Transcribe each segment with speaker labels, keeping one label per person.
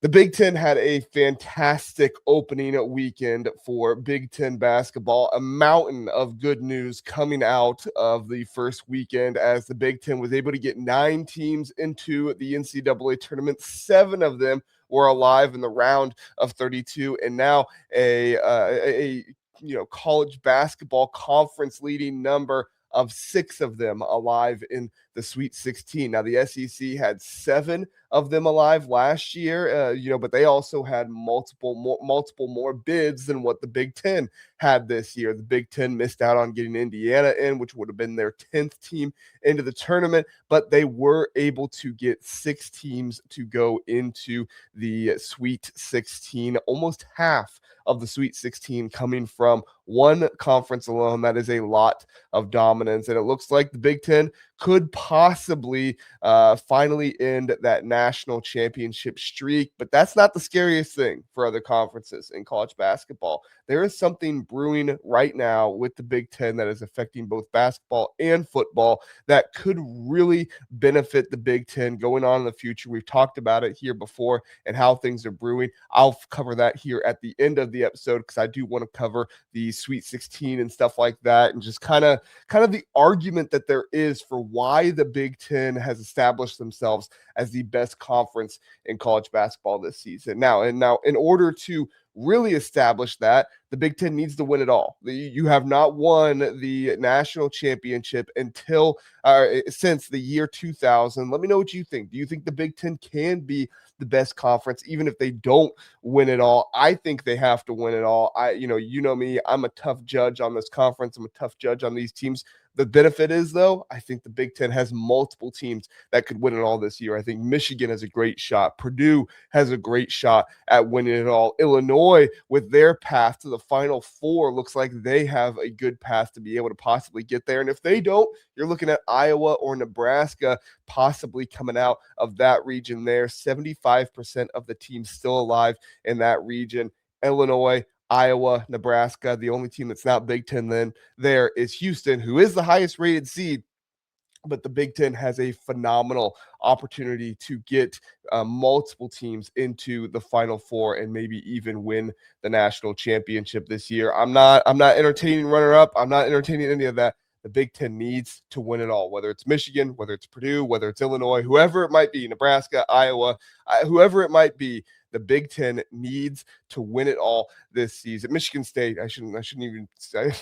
Speaker 1: The Big Ten had a fantastic opening weekend for Big Ten basketball. A mountain of good news coming out of the first weekend as the Big Ten was able to get 9 teams into the NCAA tournament. 7 of them were alive in the round of 32, and now a college basketball conference leading number of 6 of them alive in the Sweet 16. Now, the SEC had 7 of them alive last year, but they also had multiple more bids than what the Big Ten had this year. The Big Ten missed out on getting Indiana in, which would have been their 10th team into the tournament, but they were able to get 6 teams to go into the Sweet 16, almost half of the Sweet 16 coming from one conference alone. That is a lot of dominance, and it looks like the Big Ten could possibly finally end that national championship streak. But that's not the scariest thing for other conferences in college basketball. There is something brewing right now with the Big Ten that is affecting both basketball and football that could really benefit the Big Ten going on in the future. We've talked about it here before and how things are brewing. I'll cover that here at the end of the episode because I do want to cover the Sweet 16 and stuff like that, and just kind of the argument that there is for why the Big Ten has established themselves as the best conference in college basketball this season. Now, in order to really establish that, the Big Ten needs to win it all. You have not won the national championship since the year 2000. Let me know what you think. Do you think the Big Ten can be the best conference, even if they don't win it all? I think they have to win it all. You know me, I'm a tough judge on this conference. I'm a tough judge on these teams. The benefit is, though, I think the Big Ten has multiple teams that could win it all this year. I think Michigan has a great shot. Purdue has a great shot at winning it all. Illinois, with their path to the Final Four, looks like they have a good path to be able to possibly get there. And if they don't, you're looking at Iowa or Nebraska possibly coming out of that region there. 75% of the teams still alive in that region. Illinois, Iowa, Nebraska. The only team that's not Big Ten then there is Houston, who is the highest rated seed. But the Big Ten has a phenomenal opportunity to get multiple teams into the Final Four and maybe even win the national championship this year. I'm not entertaining runner-up. I'm not entertaining any of that. The Big Ten needs to win it all, whether it's Michigan, whether it's Purdue, whether it's Illinois, whoever it might be, Nebraska, Iowa, whoever it might be. The Big Ten needs to win it all this season. Michigan State, I shouldn't even say.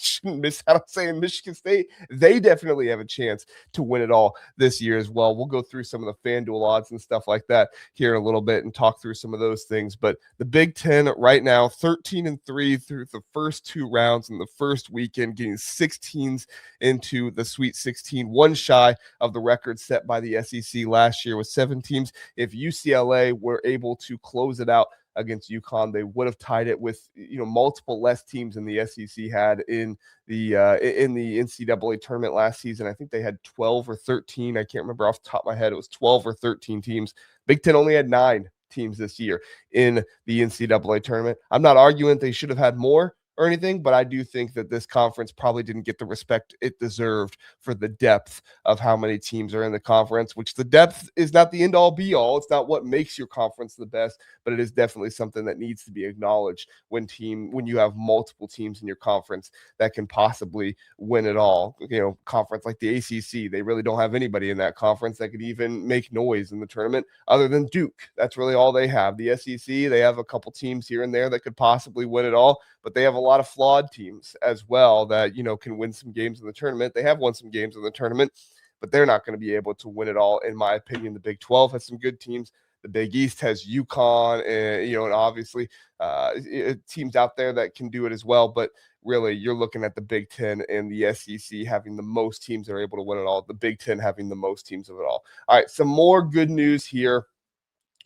Speaker 1: Shouldn't miss out on saying Michigan State. They definitely have a chance to win it all this year as well. We'll go through some of the FanDuel odds and stuff like that here in a little bit and talk through some of those things. But the Big Ten right now, 13-3 through the first 2 rounds in the first weekend, getting 6 teams into the Sweet 16, one shy of the record set by the SEC last year with 7 teams. If UCLA were able to close it out against UConn, they would have tied it with multiple less teams than the SEC had in the NCAA tournament last season. I think they had 12 or 13. I can't remember off the top of my head. It was 12 or 13 teams. Big Ten only had 9 teams this year in the NCAA tournament. I'm not arguing they should have had more or anything, but I do think that this conference probably didn't get the respect it deserved for the depth of how many teams are in the conference, which the depth is not the end-all be-all. It's not what makes your conference the best, but it is definitely something that needs to be acknowledged when you have multiple teams in your conference that can possibly win it all. Conference like the ACC, they really don't have anybody in that conference that could even make noise in the tournament other than Duke. That's really all they have. The SEC, they have a couple teams here and there that could possibly win it all, but they have a lot of flawed teams as well that, can win some games in the tournament. They have won some games in the tournament, but they're not going to be able to win it all, in my opinion. The Big 12 has some good teams. The Big East has UConn, and obviously teams out there that can do it as well. But really, you're looking at the Big Ten and the SEC having the most teams that are able to win it all. The Big Ten having the most teams of it all. All right, some more good news here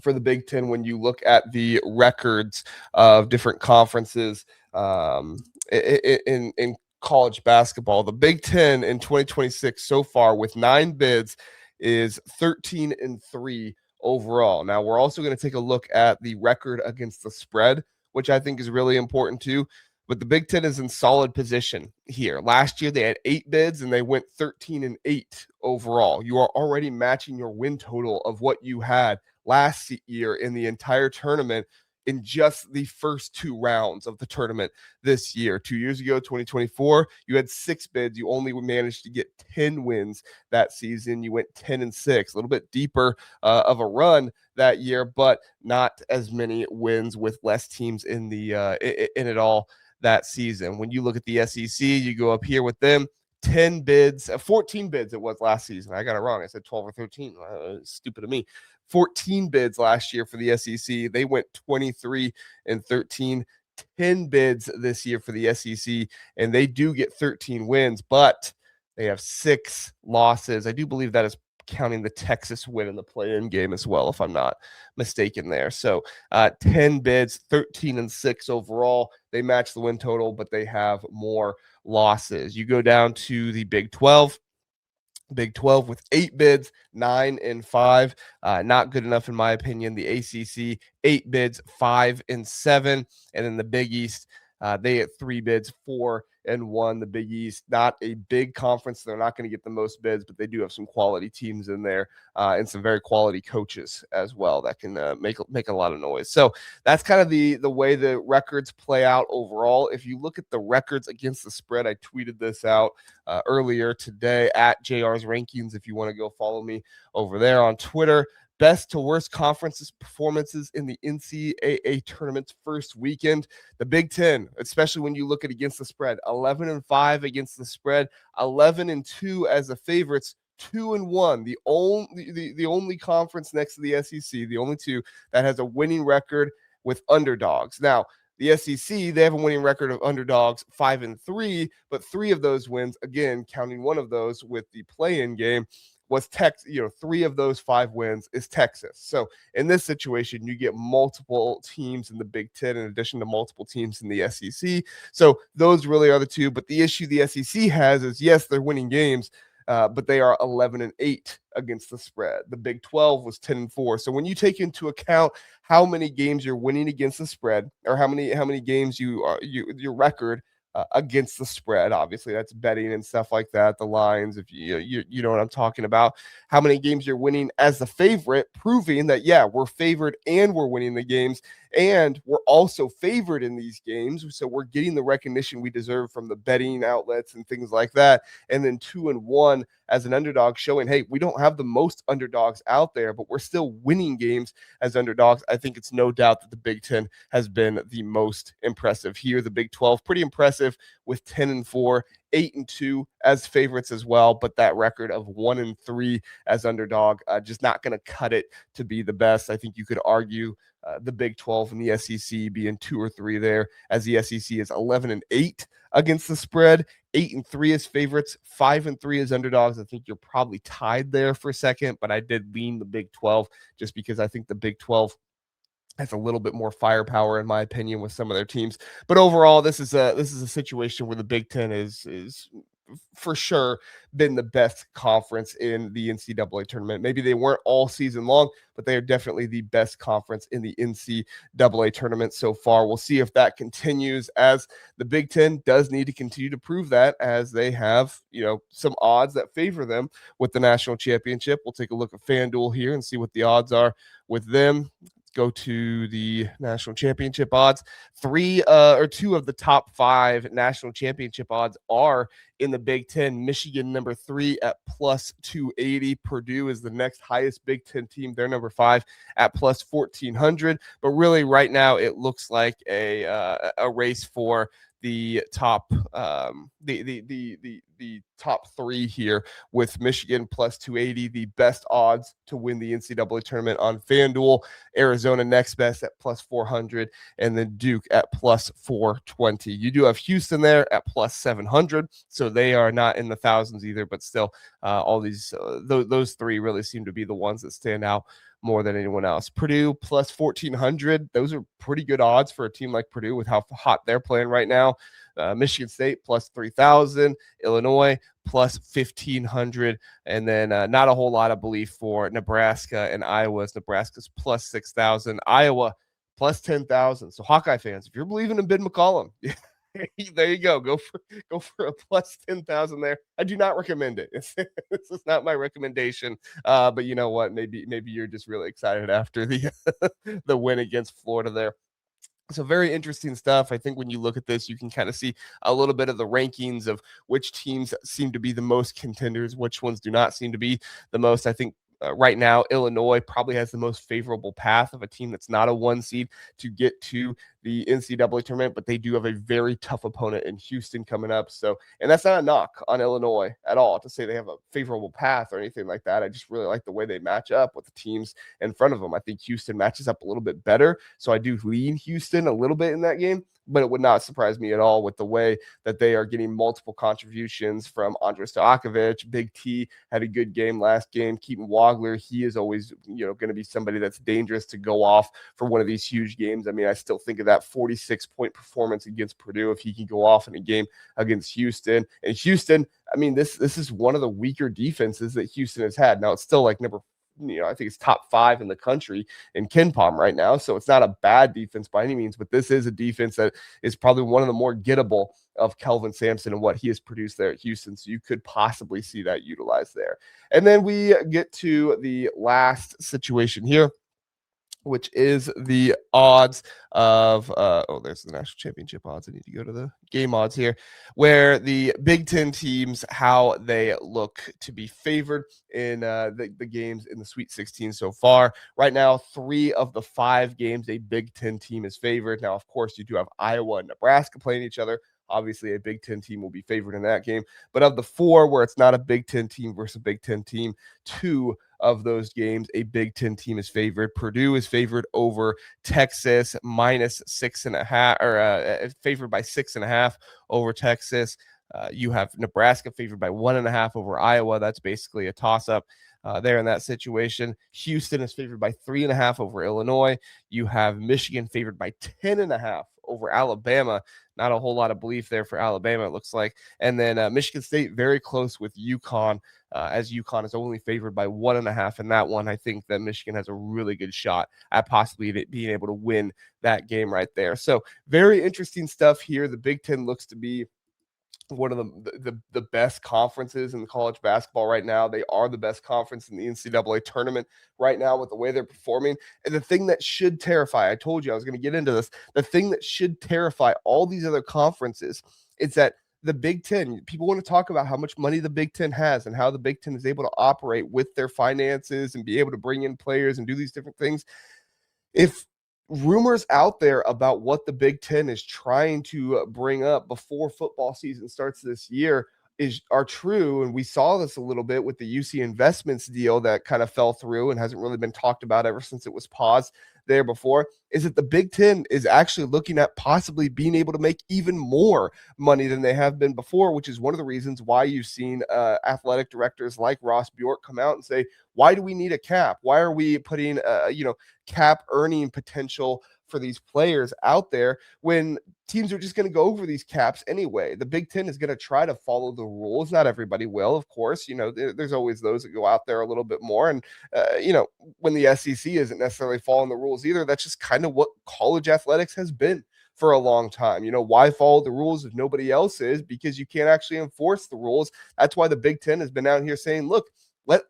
Speaker 1: for the Big Ten when you look at the records of different conferences in college basketball. The Big Ten in 2026 so far with 9 bids is 13-3 overall. Now, we're also going to take a look at the record against the spread, which I think is really important too. But the Big Ten is in solid position here. Last year, they had 8 bids, and they went 13-8 overall. You are already matching your win total of what you had last year in the entire tournament in just the first 2 rounds of the tournament this year. 2 years ago, 2024, you had 6 bids. You only managed to get 10 wins that season. You went 10-6, a little bit deeper of a run that year, but not as many wins with less teams in it all that season. When you look at the SEC, you go up here with them. 10 bids, 14 bids it was last season. I got it wrong. I said 12 or 13. Stupid of me. 14 bids last year for the SEC. They went 23-13. 10 bids this year for the SEC, and they do get 13 wins, but they have 6 losses. I do believe that is counting the Texas win in the play-in game as well, if I'm not mistaken there. So 10 bids, 13-6 overall. They match the win total, but they have more losses. You go down to the Big 12. Big 12 with 8 bids, 9-5. Not good enough in my opinion. The ACC, 8 bids, 5-7. And then the Big East, they had 3 bids, 4-1. The Big East, not a big conference. They're not going to get the most bids, but they do have some quality teams in there and some very quality coaches as well that can make a lot of noise. So that's kind of the way the records play out overall. If you look at the records against the spread, I tweeted this out earlier today at JR's Rankings. If you want to go follow me over there on Twitter. Best to worst conferences performances in the NCAA tournament's first weekend. The Big Ten, especially when you look at against the spread, 11-5 against the spread, 11-2 as the favorites, 2-1. The only conference next to the SEC, the only two that has a winning record with underdogs. Now, the SEC, they have a winning record of underdogs 5-3, but 3 of those wins, again, counting one of those with the play-in game, was Texas. 3 of those 5 wins is Texas. So in this situation, you get multiple teams in the Big Ten in addition to multiple teams in the SEC. So those really are the 2. But the issue the SEC has is, yes, they're winning games, but they are 11-8 against the spread. The Big 12 was 10-4. So when you take into account how many games you're winning against the spread, or how many games your record against the spread, obviously that's betting and stuff like that, the lines, if you know what I'm talking about, how many games you're winning as the favorite, proving that, yeah, we're favored and we're winning the games, and we're also favored in these games, so we're getting the recognition we deserve from the betting outlets and things like that. And then 2-1 as an underdog, showing, hey, we don't have the most underdogs out there, but we're still winning games as underdogs. I think it's no doubt that the Big Ten has been the most impressive here. The Big 12, pretty impressive with 10-4, 8-2 as favorites as well, but that record of 1-3 as underdog, just not going to cut it to be the best. I think you could argue the Big 12 and the SEC being 2 or 3 there, as the SEC is 11-8 against the spread, 8-3 as favorites, 5-3 as underdogs. I think you're probably tied there for a second, but I did lean the Big 12 just because I think the Big 12 has a little bit more firepower, in my opinion, with some of their teams. But overall, this is a situation where the Big Ten is for sure been the best conference in the NCAA tournament. Maybe they weren't all season long, but they are definitely the best conference in the NCAA tournament so far. We'll see if that continues, as the Big Ten does need to continue to prove that, as they have, some odds that favor them with the national championship. We'll take a look at FanDuel here and see what the odds are with them. Go to the national championship odds. 2 of the top 5 national championship odds are in the Big Ten. Michigan, number 3 at plus 280. Purdue is the next highest Big Ten team. They're number 5 at plus 1400. But really, right now, it looks like a race for the top the top 3 here, with Michigan plus 280, the best odds to win the NCAA tournament on FanDuel. Arizona next best at plus 400, and then Duke at plus 420. You do have Houston there at plus 700, so they are not in the thousands either, but still all these those 3 really seem to be the ones that stand out more than anyone else. Purdue plus 1,400. Those are pretty good odds for a team like Purdue with how hot they're playing right now. Michigan State plus 3,000. Illinois plus 1,500. And then not a whole lot of belief for Nebraska and Iowa. Nebraska's plus 6,000. Iowa plus 10,000. So Hawkeye fans, if you're believing in Ben McCollum, There you go. Go for a plus 10,000 there. I do not recommend it. This is not my recommendation. But you know what? Maybe you're just really excited after the the win against Florida there. So very interesting stuff. I think when you look at this, you can kind of see a little bit of the rankings of which teams seem to be the most contenders, which ones do not seem to be the most. I think right now, Illinois probably has the most favorable path of a team that's not a one seed to get to the NCAA tournament, but they do have a very tough opponent in Houston coming up. So, and that's not a knock on Illinois at all to say they have a favorable path or anything like that. I just really like the way they match up with the teams in front of them. I think Houston matches up a little bit better. So I do lean Houston a little bit in that game, but it would not surprise me at all with the way that they are getting multiple contributions from Andrej Stojakovic. Big T had a good game last game. Keaton Wagler, he is always, going to be somebody that's dangerous to go off for one of these huge games. I mean, I still think of that 46-point performance against Purdue if he can go off in a game against Houston. And Houston, I mean, this is one of the weaker defenses that Houston has had. Now, it's still like I think it's top 5 in the country in KenPom right now. So it's not a bad defense by any means, but this is a defense that is probably one of the more gettable of Kelvin Sampson and what he has produced there at Houston. So you could possibly see that utilized there. And then we get to the last situation here, which is the odds of there's the national championship odds. I need to go to the game odds here, where the Big Ten teams, how they look to be favored in the games in the Sweet 16 so far. Right now, 3 of the 5 games a Big Ten team is favored. Now, of course, you do have Iowa and Nebraska playing each other. Obviously, a Big Ten team will be favored in that game. But of the 4 where it's not a Big Ten team versus a Big Ten team, 2 of those games, a Big Ten team is favored. Purdue is favored over Texas minus 6.5, or favored by 6.5 over Texas. You have Nebraska favored by 1.5 over Iowa. That's basically a toss-up there in that situation. Houston is favored by 3.5 over Illinois. You have Michigan favored by 10.5 over Alabama. Not a whole lot of belief there for Alabama, it looks like. And then Michigan State very close with UConn, as UConn is only favored by 1.5 in that one. I think that Michigan has a really good shot at possibly being able to win that game right there. So very interesting stuff here. The Big Ten looks to be one of the best conferences in college basketball right now. They are the best conference in the NCAA tournament right now with the way they're performing. And the thing that should terrify, I told you I was going to get into this, the thing that should terrify all these other conferences is that the Big Ten, people want to talk about how much money the Big Ten has and how the Big Ten is able to operate with their finances and be able to bring in players and do these different things. If rumors out there about what the Big Ten is trying to bring up before football season starts this year are true, and we saw this a little bit with the UC Investments deal that kind of fell through and hasn't really been talked about ever since it was paused there before, is that the Big Ten is actually looking at possibly being able to make even more money than they have been before, which is one of the reasons why you've seen athletic directors like Ross Bjork come out and say, why do we need a cap? Why are we putting cap earning potential for these players out there when teams are just going to go over these caps anyway? The Big Ten is going to try to follow the rules. Not everybody will, of course. There's always those that go out there a little bit more. And, when the SEC isn't necessarily following the rules either, that's just kind of what college athletics has been for a long time. Why follow the rules if nobody else is? Because you can't actually enforce the rules. That's why the Big Ten has been out here saying, look,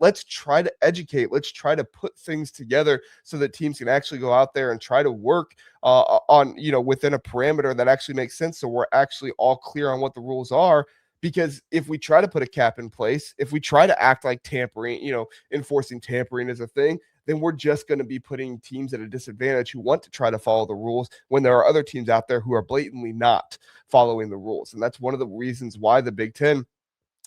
Speaker 1: let's try to educate. Let's try to put things together so that teams can actually go out there and try to work on, within a parameter that actually makes sense. So we're actually all clear on what the rules are. Because if we try to put a cap in place, if we try to act like tampering, enforcing tampering is a thing, then we're just going to be putting teams at a disadvantage who want to try to follow the rules when there are other teams out there who are blatantly not following the rules. And that's one of the reasons why the Big Ten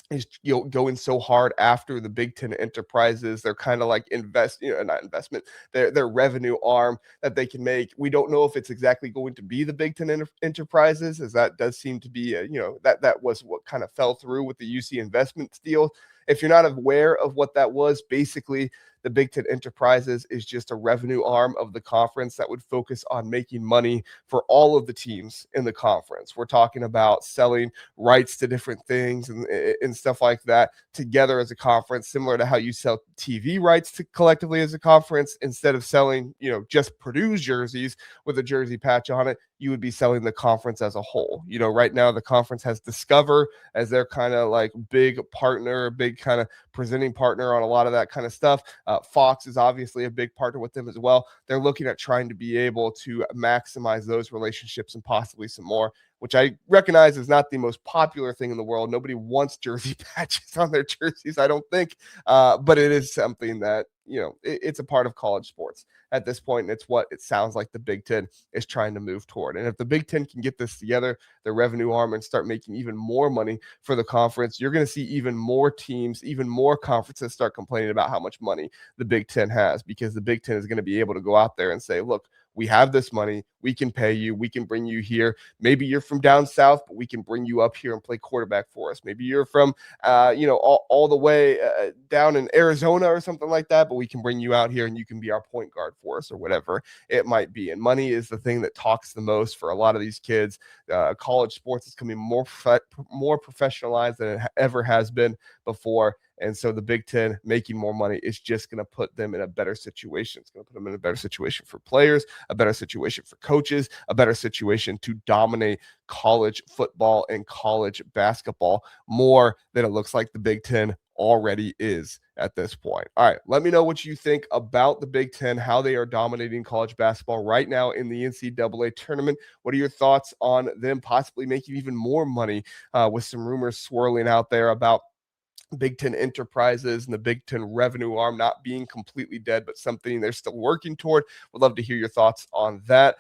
Speaker 1: is going so hard after the Big Ten enterprises. They're kind of like not investment, their revenue arm that they can make. We don't know if it's exactly going to be the Big Ten enterprises, as that does seem to be that was what kind of fell through with the UC Investments deal. if you're not aware of what that was, basically the Big Ten Enterprises is just a revenue arm of the conference that would focus on making money for all of the teams in the conference. We're talking about selling rights to different things and stuff like that together as a conference, similar to how you sell TV rights to collectively as a conference. Instead of selling, just Purdue's jerseys with a jersey patch on it, you would be selling the conference as a whole. Right now the conference has Discover as their kind of like big partner, big kind of presenting partner on a lot of that kind of stuff. Fox is obviously a big partner with them as well. They're looking at trying to be able to maximize those relationships and possibly some more, which I recognize is not the most popular thing in the world. Nobody wants jersey patches on their jerseys, I don't think. But it is something that, it's a part of college sports at this point, and it's what it sounds like the Big Ten is trying to move toward. And if the Big Ten can get this together, the revenue arm, and start making even more money for the conference, you're going to see even more teams, even more conferences start complaining about how much money the Big Ten has, because the Big Ten is going to be able to go out there and say, look, we have this money. We can pay you. We can bring you here. Maybe you're from down south, but we can bring you up here and play quarterback for us. Maybe you're from, all the way down in Arizona or something like that, but we can bring you out here and you can be our point guard for us, or whatever it might be. And money is the thing that talks the most for a lot of these kids. College sports is becoming more professionalized than it ever has been before. And so the Big Ten making more money is just going to put them in a better situation. It's going to put them in a better situation for players, a better situation for coaches, a better situation to dominate college football and college basketball more than it looks like the Big Ten already is at this point. All right, let me know what you think about the Big Ten, how they are dominating college basketball right now in the NCAA tournament. What are your thoughts on them possibly making even more money, with some rumors swirling out there about Big Ten Enterprises and the Big Ten revenue arm not being completely dead, but something they're still working toward? Would love to hear your thoughts on that.